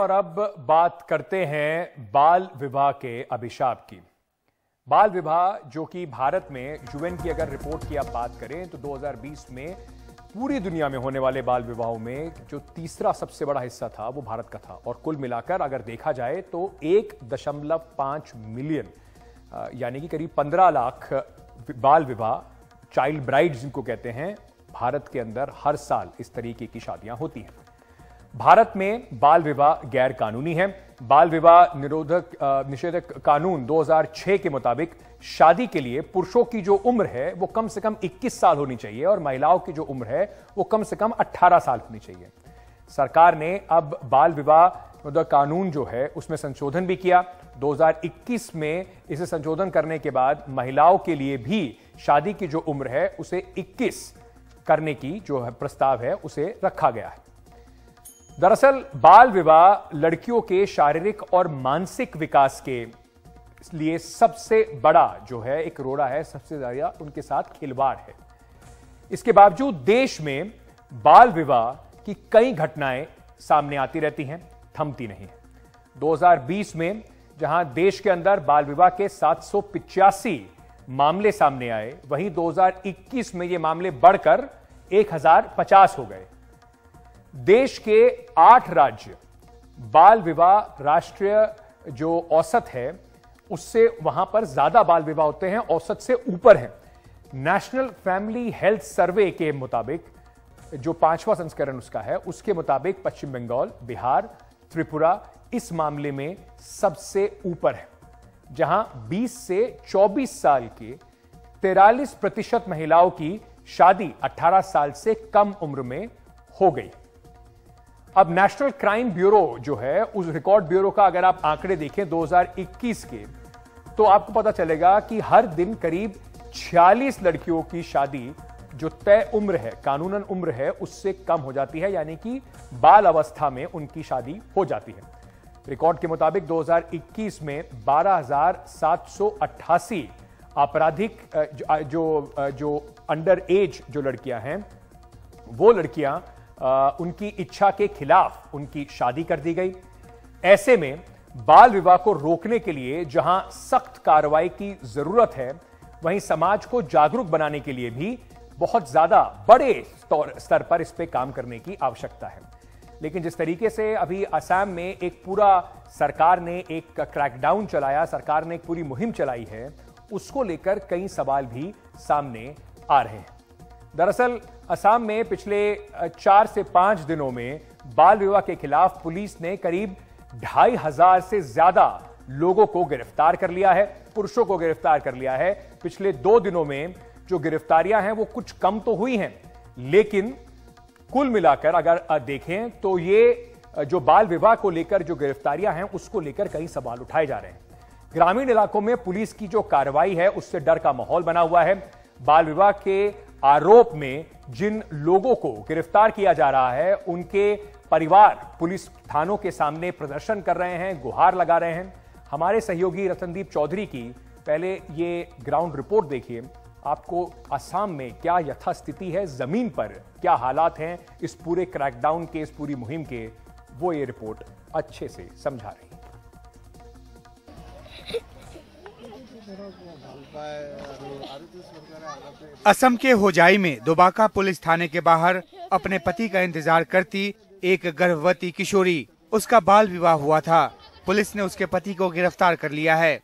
और अब बात करते हैं बाल विवाह के अभिशाप की। बाल विवाह जो कि भारत में यूएन की अगर रिपोर्ट की आप बात करें तो 2020 में पूरी दुनिया में होने वाले बाल विवाहों में जो तीसरा सबसे बड़ा हिस्सा था वो भारत का था। और कुल मिलाकर अगर देखा जाए तो 1.5 मिलियन यानी कि करीब 15 लाख बाल विवाह, चाइल्ड ब्राइड्स जिनको कहते हैं, भारत के अंदर हर साल इस तरीके की शादियां होती हैं। भारत में बाल विवाह गैर कानूनी है। बाल विवाह निषेधक कानून 2006 के मुताबिक शादी के लिए पुरुषों की जो उम्र है वो कम से कम 21 साल होनी चाहिए और महिलाओं की जो उम्र है वो कम से कम 18 साल होनी चाहिए। सरकार ने अब बाल विवाह कानून जो है उसमें संशोधन भी किया। 2021 में इसे संशोधन करने के बाद महिलाओं के लिए भी शादी की जो उम्र है उसे 21 करने की जो प्रस्ताव है उसे रखा गया है। दरअसल बाल विवाह लड़कियों के शारीरिक और मानसिक विकास के लिए सबसे बड़ा जो है एक रोड़ा है, सबसे ज्यादा उनके साथ खिलवाड़ है। इसके बावजूद देश में बाल विवाह की कई घटनाएं सामने आती रहती हैं, थमती नहीं है। 2020 में जहां देश के अंदर बाल विवाह के 785 मामले सामने आए, वहीं 2021 में ये मामले बढ़कर 1050 हो गए। देश के 8 राज्य बाल विवाह राष्ट्रीय जो औसत है उससे वहां पर ज्यादा बाल विवाह होते हैं, औसत से ऊपर है। नेशनल फैमिली हेल्थ सर्वे के मुताबिक जो 5वां संस्करण उसका है, उसके मुताबिक पश्चिम बंगाल, बिहार, त्रिपुरा इस मामले में सबसे ऊपर है, जहां 20 से 24 साल के 43% महिलाओं की शादी 18 साल से कम उम्र में हो गई। अब नेशनल क्राइम ब्यूरो जो है, उस रिकॉर्ड ब्यूरो का अगर आप आंकड़े देखें 2021 के, तो आपको पता चलेगा कि हर दिन करीब 46 लड़कियों की शादी जो तय उम्र है, कानूनन उम्र है, उससे कम हो जाती है, यानी कि बाल अवस्था में उनकी शादी हो जाती है। रिकॉर्ड के मुताबिक 2021 में 12,788 आपराधिक जो अंडर एज जो लड़कियां हैं, वो लड़कियां उनकी इच्छा के खिलाफ उनकी शादी कर दी गई। ऐसे में बाल विवाह को रोकने के लिए जहां सख्त कार्रवाई की जरूरत है, वहीं समाज को जागरूक बनाने के लिए भी बहुत ज्यादा बड़े स्तर पर इस पे काम करने की आवश्यकता है। लेकिन जिस तरीके से अभी असम में एक पूरा सरकार ने एक क्रैकडाउन चलाया, सरकार ने एक पूरी मुहिम चलाई है, उसको लेकर कई सवाल भी सामने आ रहे हैं। दरअसल असम में पिछले 4 से 5 दिनों में बाल विवाह के खिलाफ पुलिस ने करीब 2,500 से ज्यादा लोगों को गिरफ्तार कर लिया है, पुरुषों को गिरफ्तार कर लिया है। पिछले 2 दिनों में जो गिरफ्तारियां हैं वो कुछ कम तो हुई हैं, लेकिन कुल मिलाकर अगर देखें तो ये जो बाल विवाह को लेकर जो गिरफ्तारियां हैं उसको लेकर कई सवाल उठाए जा रहे हैं। ग्रामीण इलाकों में पुलिस की जो कार्रवाई है उससे डर का माहौल बना हुआ है। बाल विवाह के आरोप में जिन लोगों को गिरफ्तार किया जा रहा है, उनके परिवार पुलिस थानों के सामने प्रदर्शन कर रहे हैं, गुहार लगा रहे हैं। हमारे सहयोगी रतनदीप चौधरी की पहले ये ग्राउंड रिपोर्ट देखिए, आपको असम में क्या यथास्थिति है, जमीन पर क्या हालात हैं इस पूरे क्रैकडाउन के, इस पूरी मुहिम के, वो ये रिपोर्ट अच्छे से समझा रही है। असम के होजाई में दोबाका पुलिस थाने के बाहर अपने पति का इंतजार करती एक गर्भवती किशोरी, उसका बाल विवाह हुआ था। पुलिस ने उसके पति को गिरफ्तार कर लिया है।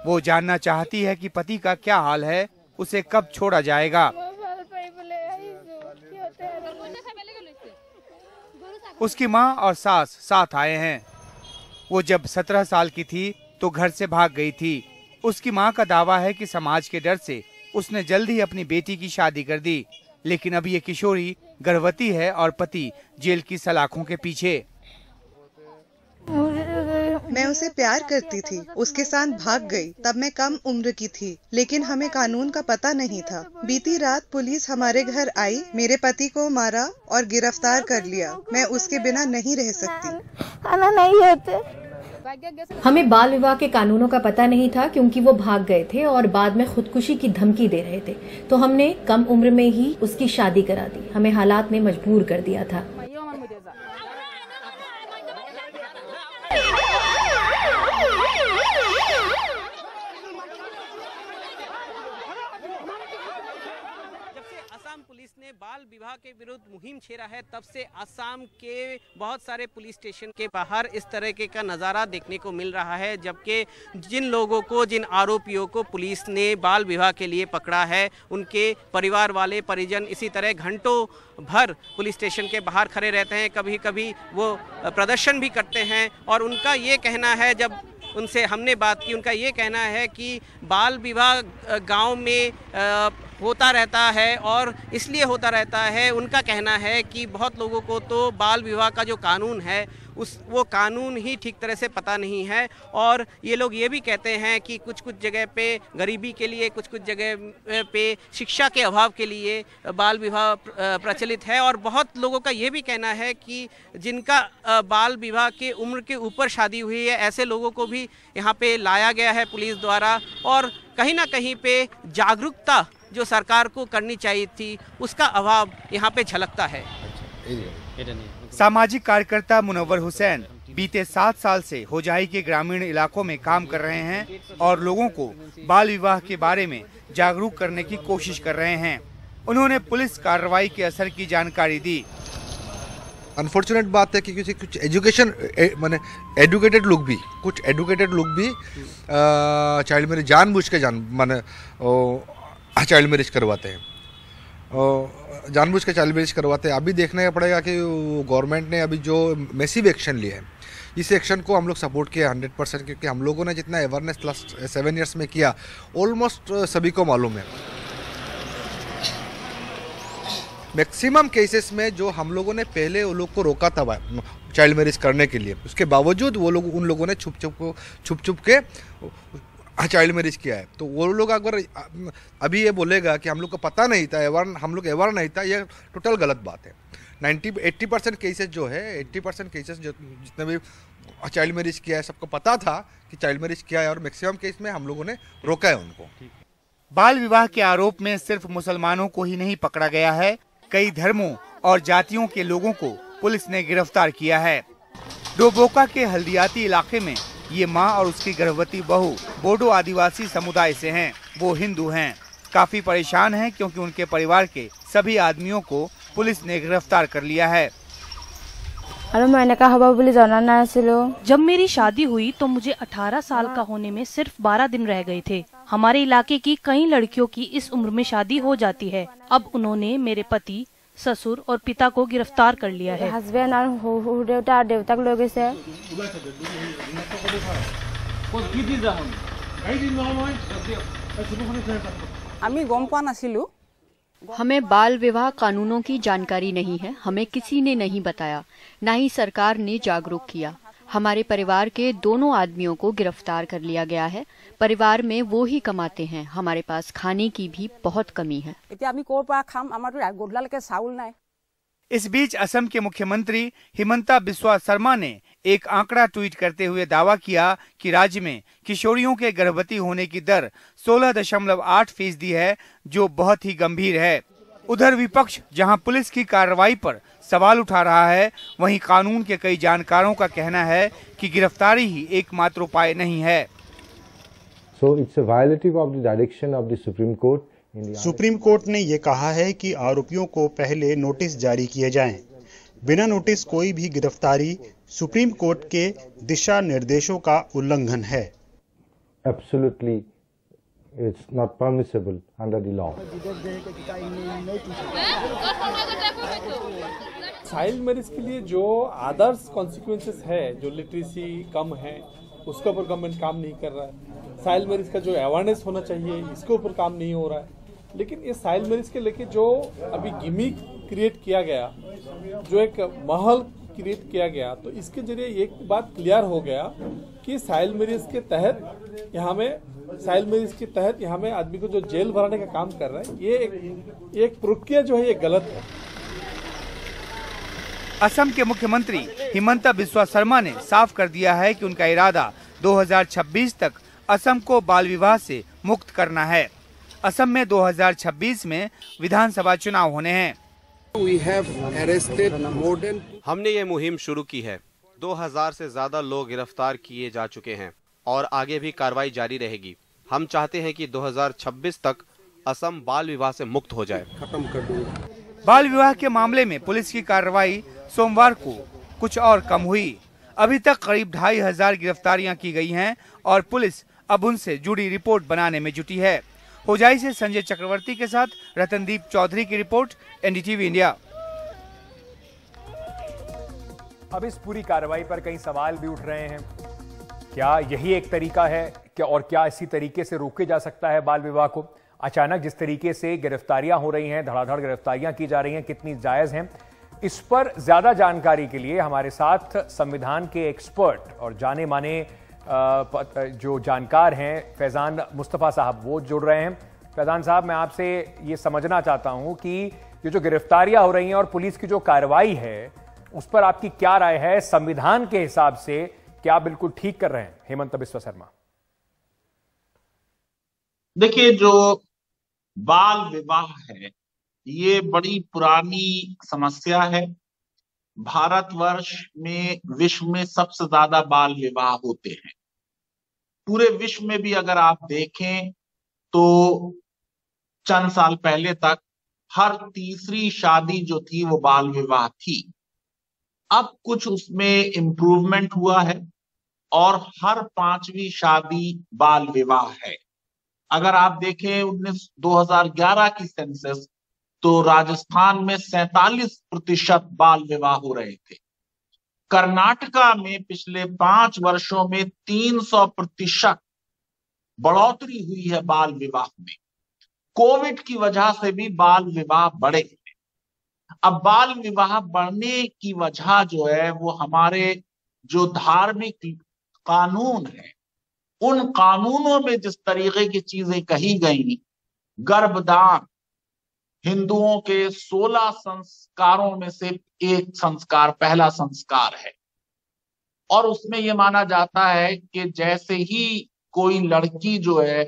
वो जानना चाहती है कि पति का क्या हाल है, उसे कब छोड़ा जाएगा। उसकी माँ और सास साथ आए हैं। वो जब 17 साल की थी तो घर से भाग गई थी। उसकी माँ का दावा है कि समाज के डर से उसने जल्द ही अपनी बेटी की शादी कर दी, लेकिन अब ये किशोरी गर्भवती है और पति जेल की सलाखों के पीछे। मैं उसे प्यार करती थी, उसके साथ भाग गई। तब मैं कम उम्र की थी, लेकिन हमें कानून का पता नहीं था। बीती रात पुलिस हमारे घर आई, मेरे पति को मारा और गिरफ्तार कर लिया। मैं उसके बिना नहीं रह सकती। खाना नहीं होते, हमें बाल विवाह के कानूनों का पता नहीं था क्योंकि वो भाग गए थे और बाद में खुदकुशी की धमकी दे रहे थे, तो हमने कम उम्र में ही उसकी शादी करा दी। हमें हालात ने मजबूर कर दिया था। असम पुलिस ने बाल विवाह के विरुद्ध मुहिम छेड़ा है, तब से असम के बहुत सारे पुलिस स्टेशन के बाहर इस तरह का नज़ारा देखने को मिल रहा है। जबकि जिन आरोपियों को पुलिस ने बाल विवाह के लिए पकड़ा है, उनके परिवार वाले परिजन इसी तरह घंटों भर पुलिस स्टेशन के बाहर खड़े रहते हैं। कभी कभी वो प्रदर्शन भी करते हैं और उनका ये कहना है, जब उनसे हमने बात की, उनका ये कहना है कि बाल विवाह गांव में होता रहता है और इसलिए होता रहता है। उनका कहना है कि बहुत लोगों को तो बाल विवाह का जो कानून है वो कानून ही ठीक तरह से पता नहीं है। और ये लोग ये भी कहते हैं कि कुछ जगह पे गरीबी के लिए, कुछ जगह पे शिक्षा के अभाव के लिए बाल विवाह प्रचलित है। और बहुत लोगों का ये भी कहना है कि जिनका बाल विवाह के उम्र के ऊपर शादी हुई है, ऐसे लोगों को भी यहाँ पे लाया गया है पुलिस द्वारा। और कहीं ना कहीं पे जागरूकता जो सरकार को करनी चाहिए थी, उसका अभाव यहाँ पे झलकता है। सामाजिक कार्यकर्ता मुनव्वर हुसैन बीते 7 साल से होजाई के ग्रामीण इलाकों में काम कर रहे हैं और लोगों को बाल विवाह के बारे में जागरूक करने की कोशिश कर रहे हैं। उन्होंने पुलिस कार्रवाई के असर की जानकारी दी। अनफॉर्चुनेट बात है कि कुछ एजुकेशन माने एडुकेटेड लोग भी चाइल्ड मैरिज जानबूझ के चाइल्ड मैरिज करवाते हैं, जानबूझ के चाइल्ड मैरिज करवाते हैं। अभी देखने का पड़ेगा कि गवर्नमेंट ने अभी जो मैसिव एक्शन लिया है, इस एक्शन को हम लोग सपोर्ट किया 100%, क्योंकि हम लोगों ने जितना अवेयरनेस लास्ट 7 ईयर्स में किया, ऑलमोस्ट सभी को मालूम है। मैक्सिमम केसेस में जो हम लोगों ने पहले वो लोग को रोका था चाइल्ड मैरिज करने के लिए, उसके बावजूद वो लोग उन लोगों ने छुप छुप के चाइल्ड मैरिज किया है। तो वो लोग अगर अभी ये बोलेगा कि हम लोग को पता नहीं था, हम लोग अवेयर नहीं था, ये टोटल गलत बात है। 80% केसेस जो है, 80% केसेस जो जितने भी चाइल्ड मैरिज किया है, सबको पता था कि चाइल्ड मैरिज किया है और मैक्सिमम केस में हम लोगों ने रोका है उनको। बाल विवाह के आरोप में सिर्फ मुसलमानों को ही नहीं पकड़ा गया है, कई धर्मों और जातियों के लोगों को पुलिस ने गिरफ्तार किया है। डोबोका के हल्दियाती इलाके में ये माँ और उसकी गर्भवती बहू बोडो आदिवासी समुदाय से हैं। वो हिंदू हैं, काफी परेशान हैं क्योंकि उनके परिवार के सभी आदमियों को पुलिस ने गिरफ्तार कर लिया है। जब मेरी शादी हुई तो मुझे 18 साल का होने में सिर्फ 12 दिन रह गए थे। हमारे इलाके की कई लड़कियों की इस उम्र में शादी हो जाती है। अब उन्होंने मेरे पति, ससुर और पिता को गिरफ्तार कर लिया है। हमें बाल विवाह कानूनों की जानकारी नहीं है, हमें किसी ने नहीं बताया, न ही सरकार ने जागरूक किया। हमारे परिवार के दोनों आदमियों को गिरफ्तार कर लिया गया है। परिवार में वो ही कमाते हैं, हमारे पास खाने की भी बहुत कमी है। इस बीच असम के मुख्यमंत्री हिमंता बिस्वा शर्मा ने एक आंकड़ा ट्वीट करते हुए दावा किया कि राज्य में किशोरियों के गर्भवती होने की दर 16.8% है, जो बहुत ही गंभीर है। उधर विपक्ष जहां पुलिस की कार्रवाई पर सवाल उठा रहा है, वहीं कानून के कई जानकारों का कहना है कि गिरफ्तारी ही एकमात्र उपाय नहीं है। सुप्रीम कोर्ट ने ये कहा है कि आरोपियों को पहले नोटिस जारी किए जाएं। बिना नोटिस कोई भी गिरफ्तारी सुप्रीम कोर्ट के दिशा निर्देशों का उल्लंघन है। Absolutely, it's not permissible under the law. Child marriage के लिए जो अदर्स कॉन्सिक्वेंसेस है, जो लिटरेसी कम है, उसके ऊपर गवर्नमेंट काम नहीं कर रहा है। चाइल्ड मैरिज का जो अवेयरनेस होना चाहिए, इसके ऊपर काम नहीं हो रहा है। लेकिन इस चाइल्ड मैरिज के लेके जो अभी गिमिक क्रिएट किया गया, जो एक माहौल क्रिएट किया गया, तो इसके जरिए एक बात क्लियर हो गया कि चाइल्ड मैरिज के तहत यहाँ में आदमी को जो जेल भराने का काम कर रहा है, ये एक प्रक्रिया जो है ये गलत है। असम के मुख्यमंत्री हिमंता बिस्वा शर्मा ने साफ कर दिया है कि उनका इरादा 2026 तक असम को बाल विवाह से मुक्त करना है। असम में 2026 में विधानसभा चुनाव होने हैं। हमने ये मुहिम शुरू की है। 2000 से ज्यादा लोग गिरफ्तार किए जा चुके हैं और आगे भी कार्रवाई जारी रहेगी। हम चाहते हैं कि 2026 तक असम बाल विवाह से मुक्त हो जाए। खत्म कर दूंगा। बाल विवाह के मामले में पुलिस की कार्रवाई सोमवार को कुछ और कम हुई। अभी तक करीब 2500 गिरफ्तारियां की गई हैं और पुलिस अब उनसे जुड़ी रिपोर्ट बनाने में जुटी है। होजाई से संजय चक्रवर्ती के साथ रतनदीप चौधरी की रिपोर्ट, एनडीटीवी इंडिया। अब इस पूरी कार्रवाई पर कई सवाल भी उठ रहे हैं। क्या यही एक तरीका है और क्या इसी तरीके से रोके जा सकता है बाल विवाह को? अचानक जिस तरीके से गिरफ्तारियां हो रही हैं, धड़ाधड़ गिरफ्तारियां की जा रही हैं, कितनी जायज हैं? इस पर ज्यादा जानकारी के लिए हमारे साथ संविधान के एक्सपर्ट और जाने माने जो जानकार हैं फैजान मुस्तफा साहब, वो जुड़ रहे हैं। फैजान साहब, मैं आपसे ये समझना चाहता हूं कि ये जो गिरफ्तारियां हो रही हैं और पुलिस की जो कार्रवाई है उस पर आपकी क्या राय है? संविधान के हिसाब से क्या बिल्कुल ठीक कर रहे हैं हिमंता बिस्वा शर्मा? देखिए, जो बाल विवाह है ये बड़ी पुरानी समस्या है। भारतवर्ष में विश्व में सबसे ज्यादा बाल विवाह होते हैं। पूरे विश्व में भी अगर आप देखें तो चंद साल पहले तक हर तीसरी शादी जो थी वो बाल विवाह थी। अब कुछ उसमें इम्प्रूवमेंट हुआ है और हर पांचवी शादी बाल विवाह है। अगर आप देखें 2011 की सेंसस तो राजस्थान में 47% बाल विवाह हो रहे थे। कर्नाटका में पिछले 5 वर्षों में 300% बढ़ोतरी हुई है बाल विवाह में। कोविड की वजह से भी बाल विवाह बढ़े। अब बाल विवाह बढ़ने की वजह जो है वो हमारे जो धार्मिक कानून है उन कानूनों में जिस तरीके की चीजें कही गई, गर्भदान हिंदुओं के 16 संस्कारों में से एक संस्कार, पहला संस्कार है और उसमें यह माना जाता है कि जैसे ही कोई लड़की जो है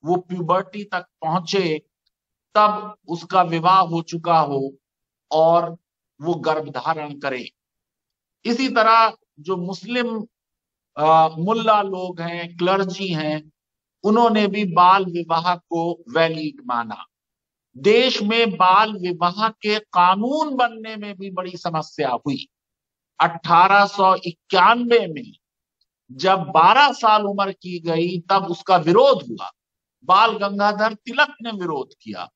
वो प्यूबर्टी तक पहुंचे तब उसका विवाह हो चुका हो और वो गर्भधारण करे। इसी तरह जो मुस्लिम मुल्ला लोग हैं, क्लर्जी हैं, उन्होंने भी बाल विवाह को वैलिड माना। देश में बाल विवाह के कानून बनने में भी बड़ी समस्या हुई। 1891 में जब 12 साल उम्र की गई तब उसका विरोध हुआ। बाल गंगाधर तिलक ने विरोध किया।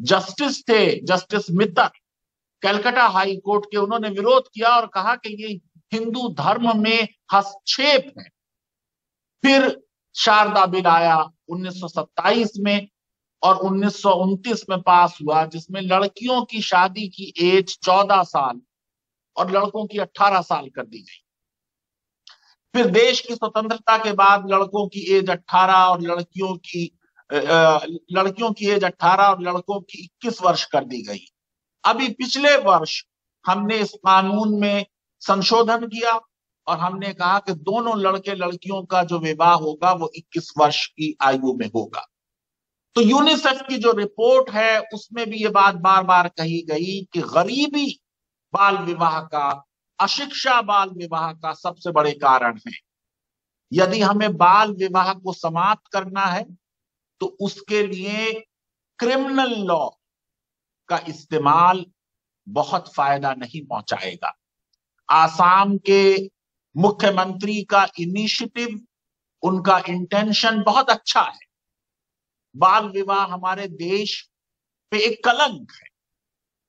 जस्टिस थे, जस्टिस मित्तर, कलकत्ता हाई कोर्ट के, उन्होंने विरोध किया और कहा कि ये हिंदू धर्म में हस्तक्षेप है। फिर शारदा बिल आया 1927 में और 1929 में पास हुआ जिसमें लड़कियों की शादी की एज 14 साल और लड़कों की 18 साल कर दी गई। फिर देश की स्वतंत्रता के बाद लड़कों की एज 18 और लड़कियों की एज 18 और लड़कों की 21 वर्ष कर दी गई। अभी पिछले वर्ष हमने इस कानून में संशोधन किया और हमने कहा कि दोनों लड़के लड़कियों का जो विवाह होगा वो 21 वर्ष की आयु में होगा। तो यूनिसेफ की जो रिपोर्ट है उसमें भी ये बात बार बार कही गई कि गरीबी बाल विवाह का, अशिक्षा बाल विवाह का सबसे बड़े कारण है। यदि हमें बाल विवाह को समाप्त करना है तो उसके लिए क्रिमिनल लॉ का इस्तेमाल बहुत फायदा नहीं पहुंचाएगा। आसाम के मुख्यमंत्री का इनिशिएटिव, उनका इंटेंशन बहुत अच्छा है। बाल विवाह हमारे देश पे एक कलंक है।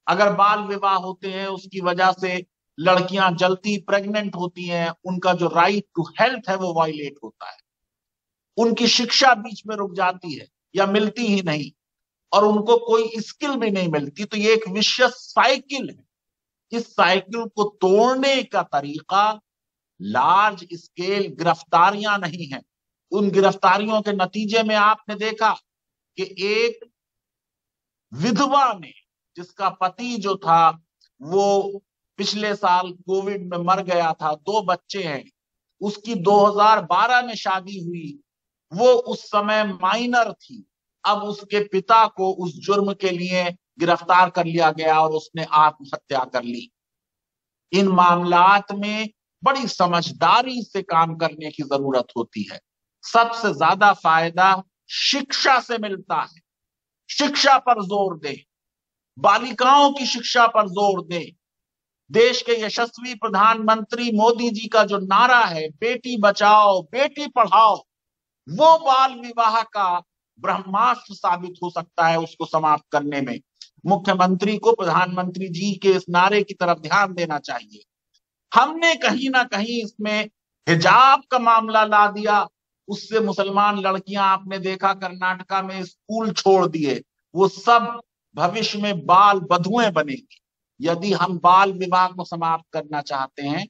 अगर बाल विवाह होते हैं उसकी वजह से लड़कियां जल्दी प्रेग्नेंट होती हैं, उनका जो राइट टू हेल्थ है वो वायलेट होता है, उनकी शिक्षा बीच में रुक जाती है या मिलती ही नहीं और उनको कोई स्किल भी नहीं मिलती। तो ये एक विशियस साइकिल है। इस साइकिल को तोड़ने का तरीका लार्ज स्केल गिरफ्तारियां नहीं है। उन गिरफ्तारियों के नतीजे में आपने देखा कि एक विधवा ने, जिसका पति जो था वो पिछले साल कोविड में मर गया था, 2 बच्चे हैं, उसकी 2012 में शादी हुई, वो उस समय माइनर थी। अब उसके पिता को उस जुर्म के लिए गिरफ्तार कर लिया गया और उसने आत्महत्या कर ली। इन मामलात में बड़ी समझदारी से काम करने की जरूरत होती है। सबसे ज्यादा फायदा शिक्षा से मिलता है। शिक्षा पर जोर दें, बालिकाओं की शिक्षा पर जोर दें। देश के यशस्वी प्रधानमंत्री मोदी जी का जो नारा है, बेटी बचाओ बेटी पढ़ाओ, वो बाल विवाह का ब्रह्मास्त्र साबित हो सकता है उसको समाप्त करने में। मुख्यमंत्री को प्रधानमंत्री जी के इस नारे की तरफ ध्यान देना चाहिए। हमने कहीं ना कहीं इसमें हिजाब का मामला ला दिया, उससे मुसलमान लड़कियां आपने देखा कर्नाटका में स्कूल छोड़ दिए, वो सब भविष्य में बाल बधुएं बनेगी। यदि हम बाल विवाह को समाप्त करना चाहते हैं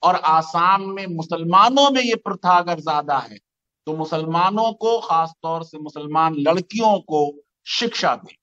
और आसाम में मुसलमानों में ये प्रथा अगर ज्यादा है, तो मुसलमानों को, खासतौर से मुसलमान लड़कियों को शिक्षा दें।